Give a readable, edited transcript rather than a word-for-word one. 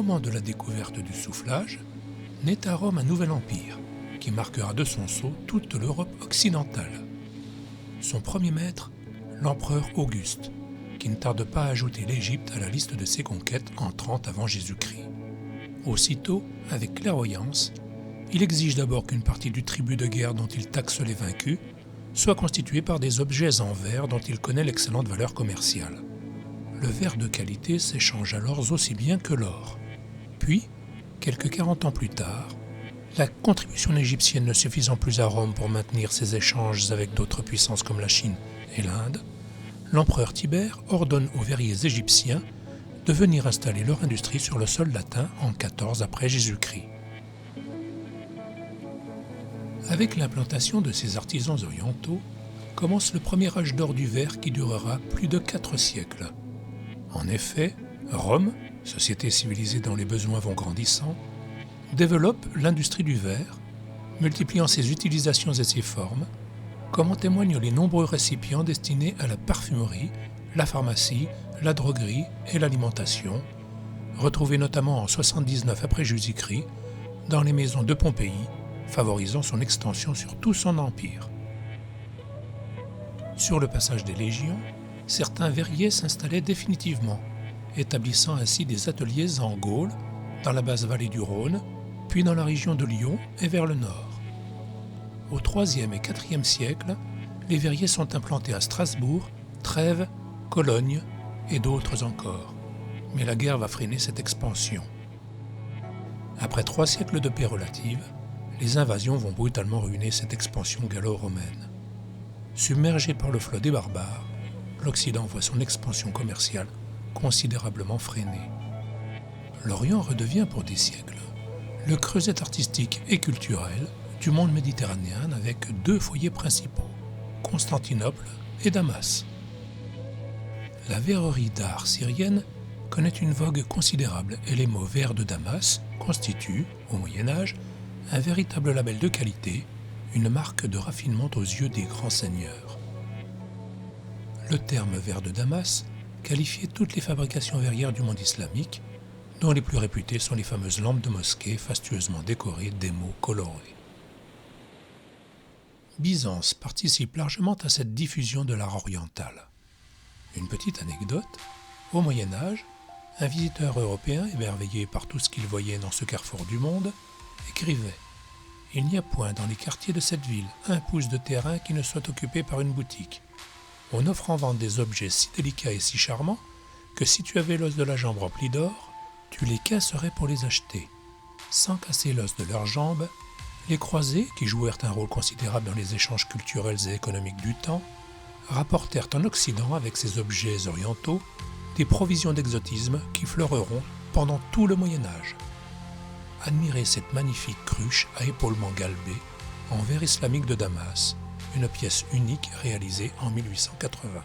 moment de la découverte du soufflage, naît à Rome un nouvel empire qui marquera de son sceau toute l'Europe occidentale. Son premier maître, l'empereur Auguste, qui ne tarde pas à ajouter l'Égypte à la liste de ses conquêtes en 30 avant Jésus-Christ. Aussitôt, avec clairvoyance, il exige d'abord qu'une partie du tribut de guerre dont il taxe les vaincus soit constituée par des objets en verre dont il connaît l'excellente valeur commerciale. Le verre de qualité s'échange alors aussi bien que l'or. Puis, quelques 40 ans plus tard, la contribution égyptienne ne suffisant plus à Rome pour maintenir ses échanges avec d'autres puissances comme la Chine et l'Inde, l'empereur Tibère ordonne aux verriers égyptiens de venir installer leur industrie sur le sol latin en 14 après Jésus-Christ. Avec l'implantation de ces artisans orientaux, commence le premier âge d'or du verre qui durera plus de 4 siècles. En effet, Rome, société civilisée dont les besoins vont grandissant, développe l'industrie du verre, multipliant ses utilisations et ses formes, comme en témoignent les nombreux récipients destinés à la parfumerie, la pharmacie, la droguerie et l'alimentation, retrouvés notamment en 79 après Jésus-Christ dans les maisons de Pompéi, favorisant son extension sur tout son empire. Sur le passage des légions, certains verriers s'installaient définitivement, établissant ainsi des ateliers en Gaule, dans la basse vallée du Rhône, puis dans la région de Lyon et vers le nord. Au IIIe et IVe siècle, les verriers sont implantés à Strasbourg, Trèves, Cologne et d'autres encore. Mais la guerre va freiner cette expansion. Après 3 siècles de paix relative, les invasions vont brutalement ruiner cette expansion gallo-romaine. Submergé par le flot des barbares, l'Occident voit son expansion commerciale considérablement freinée. L'Orient redevient pour des siècles le creuset artistique et culturel du monde méditerranéen avec 2 foyers principaux, Constantinople et Damas. La verrerie d'art syrienne connaît une vogue considérable et les mots verre de Damas constituent, au Moyen-Âge, un véritable label de qualité, une marque de raffinement aux yeux des grands seigneurs. Le terme verre de Damas qualifiait toutes les fabrications verrières du monde islamique, dont les plus réputées sont les fameuses lampes de mosquée fastueusement décorées d'émaux colorés. Byzance participe largement à cette diffusion de l'art oriental. Une petite anecdote, au Moyen-Âge, un visiteur européen, émerveillé par tout ce qu'il voyait dans ce carrefour du monde, écrivait « Il n'y a point dans les quartiers de cette ville un pouce de terrain qui ne soit occupé par une boutique. On offre en vente des objets si délicats et si charmants que si tu avais l'os de la jambe rempli d'or, tu les casserais pour les acheter. Sans casser l'os de leurs jambes, les croisés, qui jouèrent un rôle considérable dans les échanges culturels et économiques du temps, rapportèrent en Occident avec ces objets orientaux des provisions d'exotisme qui fleureront pendant tout le Moyen-Âge. Admirez cette magnifique cruche à épaulement galbé en verre islamique de Damas, une pièce unique réalisée en 1880.